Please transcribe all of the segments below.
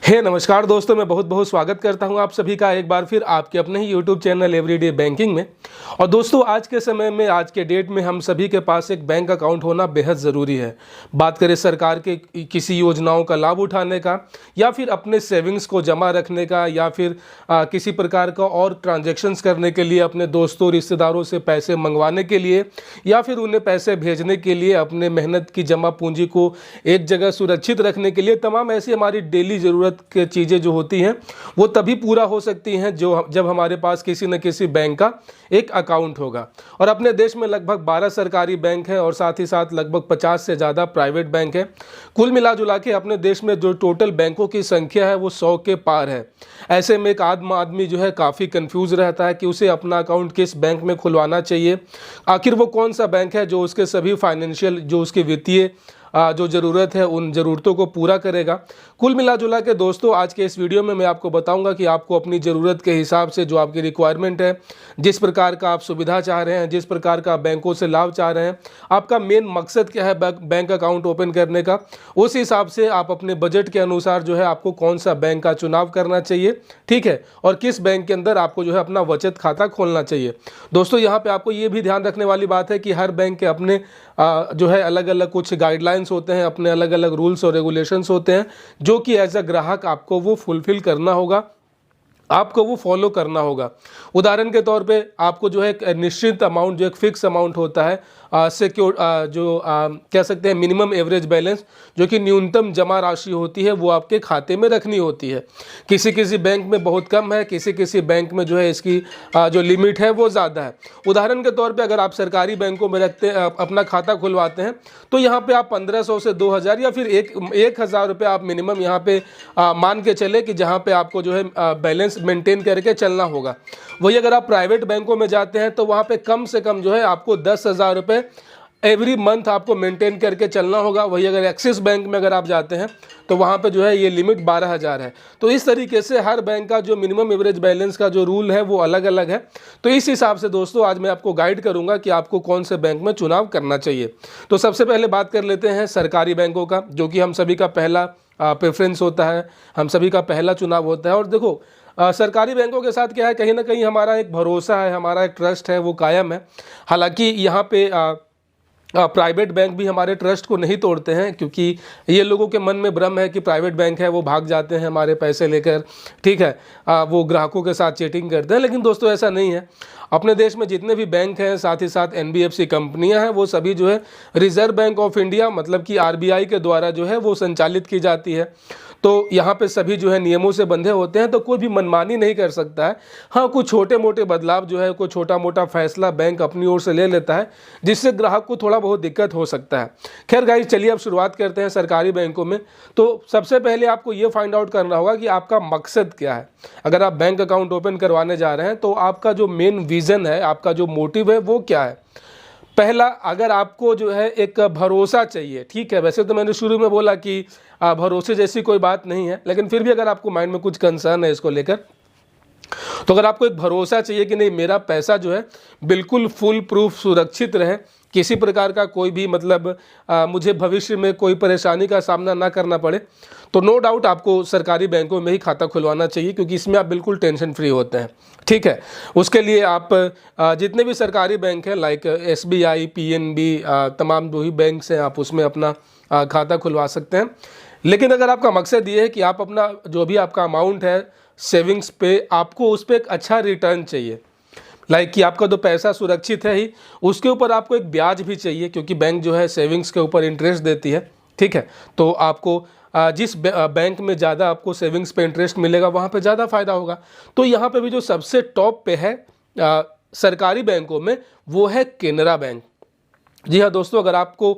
नमस्कार दोस्तों, मैं बहुत बहुत स्वागत करता हूं आप सभी का एक बार फिर आपके अपने ही यूट्यूब चैनल एवरीडे बैंकिंग में। और दोस्तों, आज के समय में, आज के डेट में हम सभी के पास एक बैंक अकाउंट होना बेहद ज़रूरी है। बात करें सरकार के किसी योजनाओं का लाभ उठाने का, या फिर अपने सेविंग्स को जमा रखने का, या फिर किसी प्रकार का और ट्रांजेक्शन्स करने के लिए, अपने दोस्तों रिश्तेदारों से पैसे मंगवाने के लिए, या फिर उन्हें पैसे भेजने के लिए, अपने मेहनत की जमा पूंजी को एक जगह सुरक्षित रखने के लिए, तमाम ऐसी हमारी डेली ज़रूरत के चीज़ें जो होती हैं वो तभी पूरा हो सकती हैं जब हमारे पास किसी न किसी बैंक का एक अकाउंट होगा। और अपने देश में लगभग 12 सरकारी बैंक हैं और साथ ही साथ लगभग 50 से ज़्यादा प्राइवेट बैंक हैं। कुल मिला जुला के अपने देश में जो टोटल बैंकों की संख्या है वो 100 के पार है। ऐसे में एक आम आदमी जो है काफ़ी कंफ्यूज रहता है कि उसे अपना अकाउंट किस बैंक में खुलवाना चाहिए, आखिर वो कौन सा बैंक है जो उसके सभी फाइनेंशियल, जो उसके वित्तीय जो ज़रूरत है उन ज़रूरतों को पूरा करेगा। कुल मिला जुला के दोस्तों, आज के इस वीडियो में मैं आपको बताऊंगा कि आपको अपनी ज़रूरत के हिसाब से, जो आपकी रिक्वायरमेंट है, जिस प्रकार का आप सुविधा चाह रहे हैं, जिस प्रकार का बैंकों से लाभ चाह रहे हैं, आपका मेन मकसद क्या है बैंक अकाउंट ओपन करने का, उस हिसाब से आप अपने बजट के अनुसार जो है आपको कौन सा बैंक का चुनाव करना चाहिए, ठीक है, और किस बैंक के अंदर आपको जो है अपना बचत खाता खोलना चाहिए। दोस्तों, यहाँ पर आपको ये भी ध्यान रखने वाली बात है कि हर बैंक के अपने जो है अलग अलग कुछ गाइडलाइंस होते हैं, अपने अलग अलग रूल्स और रेगुलेशंस होते हैं, जो कि एज अ ग्राहक आपको वो फुलफिल करना होगा, आपको वो फॉलो करना होगा। उदाहरण के तौर पे आपको जो है एक निश्चित अमाउंट, जो एक फिक्स अमाउंट होता है, कह सकते हैं मिनिमम एवरेज बैलेंस, जो कि न्यूनतम जमा राशि होती है, वो आपके खाते में रखनी होती है। किसी किसी बैंक में बहुत कम है, किसी किसी बैंक में जो है इसकी जो लिमिट है वो ज़्यादा है। उदाहरण के तौर पे अगर आप सरकारी बैंकों में अपना खाता खुलवाते हैं तो यहाँ पे आप 1500 से 2000 या फिर 1000 रुपये आप मिनिमम यहाँ पे मान के चले कि जहाँ पे आपको जो है बैलेंस मेंटेन करके चलना होगा। वही अगर आप प्राइवेट बैंकों में जाते हैं तो वहाँ पे कम से कम जो है आपको 10,000 रुपये एवरी मंथ आपको मेंटेन करके चलना होगा। वही अगर एक्सिस बैंक में अगर आप जाते हैं तो वहाँ पे जो है ये लिमिट 12,000 है। तो इस तरीके से हर बैंक का जो मिनिमम एवरेज बैलेंस का जो रूल है वो अलग अलग है। तो इस हिसाब से दोस्तों आज मैं आपको गाइड करूँगा कि आपको कौन से बैंक में चुनाव करना चाहिए। तो सबसे पहले बात कर लेते हैं सरकारी बैंकों का, जो कि हम सभी का पहला प्रेफरेंस होता है, हम सभी का पहला चुनाव होता है। और देखो, सरकारी बैंकों के साथ क्या है, कहीं ना कहीं हमारा एक भरोसा है, हमारा एक ट्रस्ट है, वो कायम है। हालांकि यहाँ पे प्राइवेट बैंक भी हमारे ट्रस्ट को नहीं तोड़ते हैं, क्योंकि ये लोगों के मन में भ्रम है कि प्राइवेट बैंक है वो भाग जाते हैं हमारे पैसे लेकर, ठीक है, वो ग्राहकों के साथ चीटिंग करते हैं। लेकिन दोस्तों ऐसा नहीं है। अपने देश में जितने भी बैंक हैं, साथ ही साथ NBFC कंपनियां हैं, वो सभी जो है रिजर्व बैंक ऑफ इंडिया मतलब कि RBI के द्वारा जो है वो संचालित की जाती है। तो यहाँ पे सभी जो है नियमों से बंधे होते हैं, तो कोई भी मनमानी नहीं कर सकता है। हाँ, कुछ छोटे मोटे बदलाव जो है, कोई छोटा मोटा फैसला बैंक अपनी ओर से ले लेता है, जिससे ग्राहक को थोड़ा बहुत दिक्कत हो सकता है। खैर गाइस, चलिए अब शुरुआत करते हैं सरकारी बैंकों में। तो सबसे पहले आपको ये फाइंड आउट करना होगा कि आपका मकसद क्या है। अगर आप बैंक अकाउंट ओपन करवाने जा रहे हैं तो आपका जो मेन विजन है, आपका जो मोटिव है वो क्या है। पहला, अगर आपको जो है एक भरोसा चाहिए, ठीक है, वैसे तो मैंने शुरू में बोला कि भरोसे जैसी कोई बात नहीं है, लेकिन फिर भी अगर आपको माइंड में कुछ कंसर्न है इसको लेकर, तो अगर आपको एक भरोसा चाहिए कि नहीं, मेरा पैसा जो है बिल्कुल फुल प्रूफ सुरक्षित रहे, किसी प्रकार का कोई भी मतलब मुझे भविष्य में कोई परेशानी का सामना ना करना पड़े, तो नो डाउट आपको सरकारी बैंकों में ही खाता खुलवाना चाहिए, क्योंकि इसमें आप बिल्कुल टेंशन फ्री होते हैं, ठीक है। उसके लिए आप जितने भी सरकारी बैंक हैं लाइक SBI, PNB, तमाम जो ही बैंक्स हैं, आप उसमें अपना खाता खुलवा सकते हैं। लेकिन अगर आपका मकसद ये है कि आप अपना जो भी आपका अमाउंट है सेविंग्स पे, आपको उस पर एक अच्छा रिटर्न चाहिए, लाइक कि आपका तो पैसा सुरक्षित है ही, उसके ऊपर आपको एक ब्याज भी चाहिए, क्योंकि बैंक जो है सेविंग्स के ऊपर इंटरेस्ट देती है, ठीक है। तो आपको जिस बैंक में ज़्यादा आपको सेविंग्स पे इंटरेस्ट मिलेगा वहाँ पे ज़्यादा फ़ायदा होगा। तो यहाँ पे भी जो सबसे टॉप पे है सरकारी बैंकों में, वो है केनरा बैंक। जी हाँ दोस्तों, अगर आपको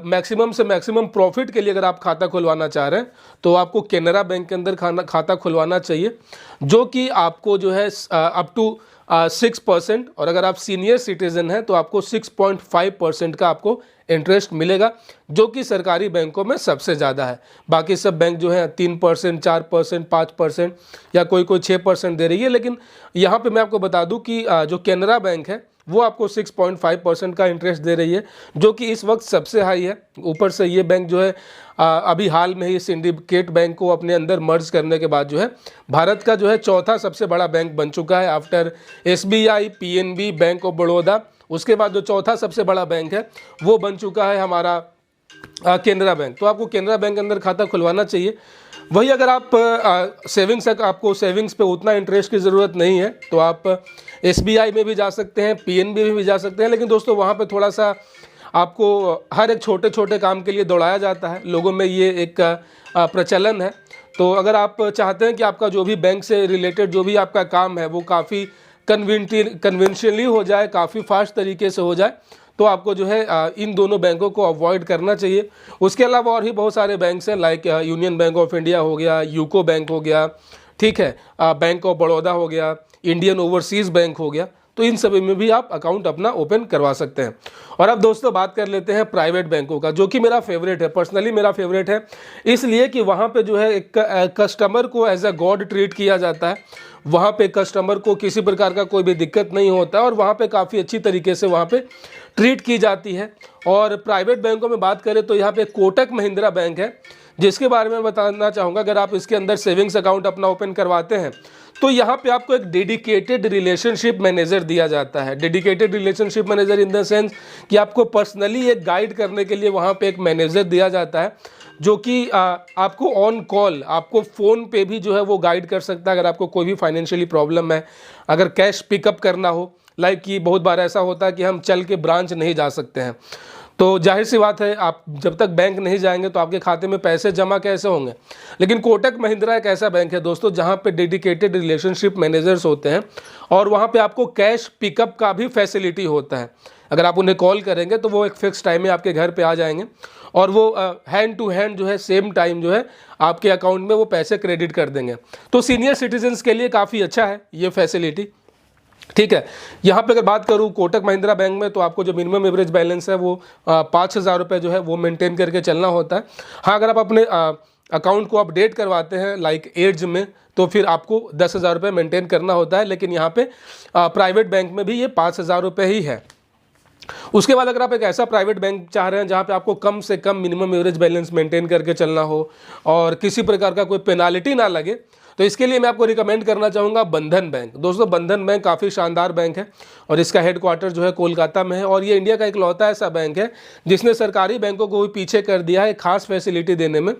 मैक्सिमम से मैक्सिमम प्रॉफिट के लिए अगर आप खाता खुलवाना चाह रहे हैं तो आपको केनरा बैंक के अंदर खाता खुलवाना चाहिए, जो कि आपको जो है अप टू 6%, और अगर आप सीनियर सिटीजन हैं तो आपको 6.5% का आपको इंटरेस्ट मिलेगा, जो कि सरकारी बैंकों में सबसे ज़्यादा है। बाकी सब बैंक जो है 3%, 4%, 5% या कोई 6% दे रही है। लेकिन यहाँ पे मैं आपको बता दूँ कि जो केनरा बैंक है वो आपको 6.5% का इंटरेस्ट दे रही है, जो कि इस वक्त सबसे हाई है। ऊपर से ये बैंक जो है अभी हाल में ही सिंडिकेट बैंक को अपने अंदर मर्ज करने के बाद जो है भारत का जो है चौथा सबसे बड़ा बैंक बन चुका है after SBI, PNB, bank of Baroda. उसके बाद जो चौथा सबसे बड़ा बैंक है वो बन चुका है हमारा केनरा बैंक। तो आपको केनरा बैंक के अंदर खाता खुलवाना चाहिए। वही अगर आप सेविंग्स, आपको सेविंग्स पे उतना इंटरेस्ट की ज़रूरत नहीं है तो आप SBI में भी जा सकते हैं, PNB में भी जा सकते हैं। लेकिन दोस्तों वहाँ पे थोड़ा सा आपको हर एक छोटे छोटे काम के लिए दौड़ाया जाता है, लोगों में ये एक प्रचलन है। तो अगर आप चाहते हैं कि आपका जो भी बैंक से रिलेटेड जो भी आपका काम है वो काफ़ी कन्वेंशनली हो जाए, काफ़ी फास्ट तरीके से हो जाए, तो आपको जो है इन दोनों बैंकों को अवॉइड करना चाहिए। उसके अलावा और भी बहुत सारे बैंक्स हैं, like union bank of India हो गया, यूको बैंक हो गया, ठीक है, बैंक ऑफ बड़ौदा हो गया, इंडियन ओवरसीज़ बैंक हो गया। तो इन सभी में भी आप अकाउंट अपना ओपन करवा सकते हैं। और अब दोस्तों बात कर लेते हैं प्राइवेट बैंकों का, जो कि मेरा फेवरेट है, पर्सनली मेरा फेवरेट है, इसलिए कि वहाँ पे जो है एक कस्टमर को एज अ गॉड ट्रीट किया जाता है। वहाँ पे कस्टमर को किसी प्रकार का कोई भी दिक्कत नहीं होता है और वहाँ पे काफ़ी अच्छी तरीके से वहाँ पे ट्रीट की जाती है। और प्राइवेट बैंकों में बात करें तो यहाँ पे कोटक महिंद्रा बैंक है, जिसके बारे में बताना चाहूँगा। अगर आप इसके अंदर सेविंग्स अकाउंट अपना ओपन करवाते हैं तो यहाँ पे आपको एक डेडिकेटेड रिलेशनशिप मैनेजर दिया जाता है। Dedicated relationship manager in the sense कि आपको पर्सनली एक गाइड करने के लिए वहाँ पे एक मैनेजर दिया जाता है, जो कि आपको ऑन कॉल, आपको फ़ोन पे भी जो है वो गाइड कर सकता है। अगर आपको कोई भी फाइनेंशियली प्रॉब्लम है, अगर कैश पिकअप करना हो, लाइक कि बहुत बार ऐसा होता है कि हम चल के ब्रांच नहीं जा सकते हैं, तो जाहिर सी बात है आप जब तक बैंक नहीं जाएंगे तो आपके खाते में पैसे जमा कैसे होंगे। लेकिन कोटक महिंद्रा एक ऐसा बैंक है दोस्तों जहां पे डेडिकेटेड रिलेशनशिप मैनेजर्स होते हैं और वहां पे आपको कैश पिकअप का भी फैसिलिटी होता है। अगर आप उन्हें कॉल करेंगे तो वो एक फिक्स टाइम में आपके घर पे आ जाएंगे और वो हैंड टू हैंड जो है सेम टाइम जो है आपके अकाउंट में वो पैसे क्रेडिट कर देंगे। तो सीनियर सिटीजन्स के लिए काफ़ी अच्छा है ये फैसिलिटी, ठीक है। यहाँ पे अगर बात करूँ कोटक महिंद्रा बैंक में, तो आपको जो मिनिमम एवरेज बैलेंस है वो 5,000 रुपये जो है वो मेंटेन करके चलना होता है। हाँ, अगर आप अपने अकाउंट को अपडेट करवाते हैं लाइक एज में, तो फिर आपको 10,000 रुपये मेंटेन करना होता है। लेकिन यहाँ पे प्राइवेट बैंक में भी ये 5,000 रुपये ही है। उसके बाद अगर आप एक ऐसा प्राइवेट बैंक चाह रहे हैं जहाँ पे आपको कम से कम मिनिमम एवरेज बैलेंस मेंटेन करके चलना हो और किसी प्रकार का कोई पेनाल्टी ना लगे, तो इसके लिए मैं आपको रिकमेंड करना चाहूँगा बंधन बैंक। दोस्तों बंधन बैंक काफ़ी शानदार बैंक है और इसका हेडक्वार्टर जो है कोलकाता में है और ये इंडिया का इकलौता ऐसा बैंक है जिसने सरकारी बैंकों को भी पीछे कर दिया है खास फैसिलिटी देने में।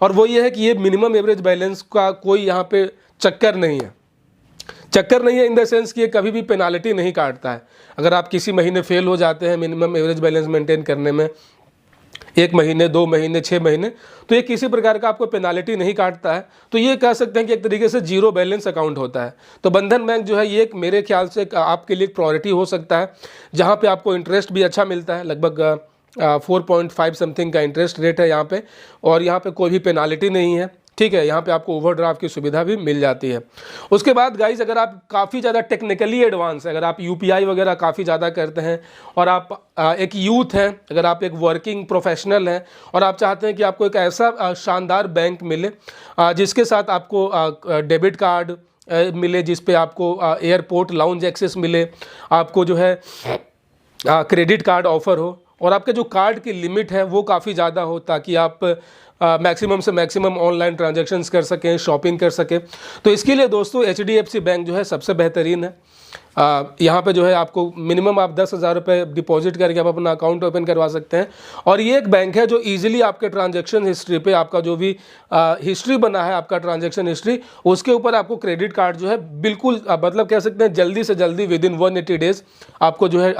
और वो ये है कि ये मिनिमम एवरेज बैलेंस का कोई यहाँ पे चक्कर नहीं है। चक्कर नहीं है इन द सेंस कि ये कभी भी पेनाल्टी नहीं काटता है। अगर आप किसी महीने फेल हो जाते हैं मिनिमम एवरेज बैलेंस मेंटेन करने में, 1 महीने, 2 महीने, 6 महीने, तो ये किसी प्रकार का आपको पेनाल्टी नहीं काटता है। तो ये कह सकते हैं कि एक तरीके से जीरो बैलेंस अकाउंट होता है। तो बंधन बैंक जो है ये एक मेरे ख्याल से आपके लिए एक प्रायोरिटी हो सकता है, जहाँ पे आपको इंटरेस्ट भी अच्छा मिलता है, लगभग 4.5 समथिंग का इंटरेस्ट रेट है यहाँ पे, और यहाँ पे कोई भी पेनाल्टी नहीं है, ठीक है। यहाँ पे आपको ओवरड्राफ्ट की सुविधा भी मिल जाती है। उसके बाद गाइज, अगर आप काफ़ी ज़्यादा टेक्निकली एडवांस है, अगर आप UPI वगैरह काफ़ी ज़्यादा करते हैं और आप एक यूथ हैं, अगर आप एक वर्किंग प्रोफेशनल हैं और आप चाहते हैं कि आपको एक ऐसा शानदार बैंक मिले जिसके साथ आपको डेबिट कार्ड मिले, जिस पे आपको एयरपोर्ट लाउंज एक्सेस मिले, आपको जो है क्रेडिट कार्ड ऑफर हो और आपके जो कार्ड की लिमिट है वो काफ़ी ज़्यादा हो, ताकि आप मैक्सिमम से मैक्सिमम ऑनलाइन ट्रांजैक्शंस कर सकें, शॉपिंग कर सकें। तो इसके लिए दोस्तों HDFC बैंक जो है सबसे बेहतरीन है। यहाँ पे जो है आपको मिनिमम आप 10,000 रुपये डिपॉजिट करके आप अपना अकाउंट ओपन करवा सकते हैं। और ये एक बैंक है जो इजीली आपके ट्रांजैक्शन हिस्ट्री पे, आपका जो भी हिस्ट्री बना है, आपका ट्रांजैक्शन हिस्ट्री, उसके ऊपर आपको क्रेडिट कार्ड जो है बिल्कुल मतलब कह सकते हैं जल्दी से जल्दी विदिन 180 डेज़ आपको जो है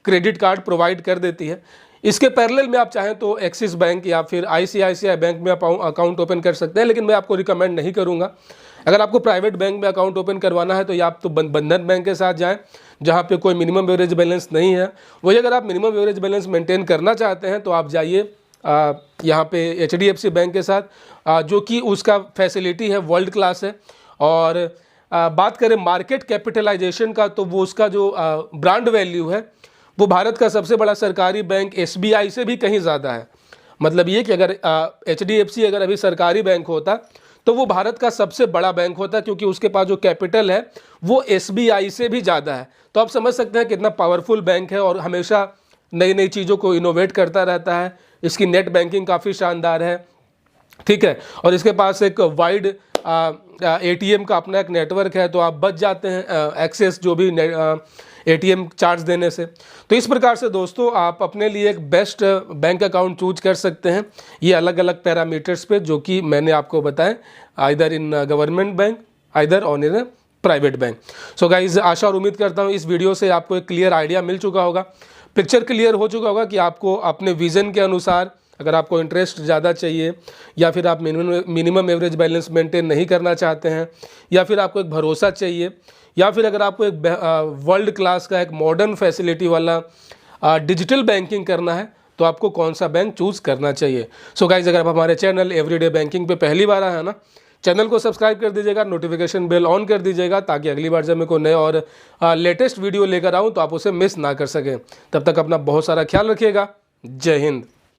क्रेडिट कार्ड प्रोवाइड कर देती है। इसके पैरेलल में आप चाहें तो एक्सिस बैंक या फिर ICICI बैंक में आप अकाउंट ओपन कर सकते हैं, लेकिन मैं आपको रिकमेंड नहीं करूंगा। अगर आपको प्राइवेट बैंक में अकाउंट ओपन करवाना है तो या आप तो बंधन बैंक के साथ जाएं, जहां पे कोई मिनिमम एवरेज बैलेंस नहीं है। वही अगर आप मिनिमम एवरेज बैलेंस मेंटेन करना चाहते हैं तो आप जाइए यहाँ पे HDFC बैंक के साथ, जो कि उसका फैसिलिटी है वर्ल्ड क्लास है। और बात करें मार्केट कैपिटलाइजेशन का, तो वो उसका जो ब्रांड वैल्यू है वो भारत का सबसे बड़ा सरकारी बैंक SBI से भी कहीं ज़्यादा है। मतलब ये कि अगर HDFC अगर अभी सरकारी बैंक होता तो वो भारत का सबसे बड़ा बैंक होता है, क्योंकि उसके पास जो कैपिटल है वो SBI से भी ज़्यादा है। तो आप समझ सकते हैं कितना पावरफुल बैंक है और हमेशा नई नई चीज़ों को इनोवेट करता रहता है। इसकी नेट बैंकिंग काफ़ी शानदार है, ठीक है, और इसके पास एक वाइड ATM का अपना एक नेटवर्क है, तो आप बच जाते हैं एक्सेस जो भी ATM चार्ज देने से। तो इस प्रकार से दोस्तों आप अपने लिए एक बेस्ट बैंक अकाउंट चूज कर सकते हैं, ये अलग अलग पैरामीटर्स पे जो कि मैंने आपको बताएं, either in government bank, either on in private bank. So guys, आशा और उम्मीद करता हूँ इस वीडियो से आपको एक क्लियर आइडिया मिल चुका होगा, पिक्चर क्लियर हो चुका होगा कि आपको अपने विज़न के अनुसार, अगर आपको इंटरेस्ट ज़्यादा चाहिए, या फिर आप मिनिमम एवरेज बैलेंस मेंटेन नहीं करना चाहते हैं, या फिर आपको एक भरोसा चाहिए, या फिर अगर आपको एक वर्ल्ड क्लास का एक मॉडर्न फैसिलिटी वाला डिजिटल बैंकिंग करना है, तो आपको कौन सा बैंक चूज़ करना चाहिए। सो गाइज, अगर आप हमारे चैनल एवरीडे बैंकिंग पे पहली बार आए हैं ना, चैनल को सब्सक्राइब कर दीजिएगा, नोटिफिकेशन बेल ऑन कर दीजिएगा, ताकि अगली बार जब मैं कोई नए और लेटेस्ट वीडियो लेकर आऊँ तो आप उसे मिस ना कर सकें। तब तक अपना बहुत सारा ख्याल रखिएगा। जय हिंद।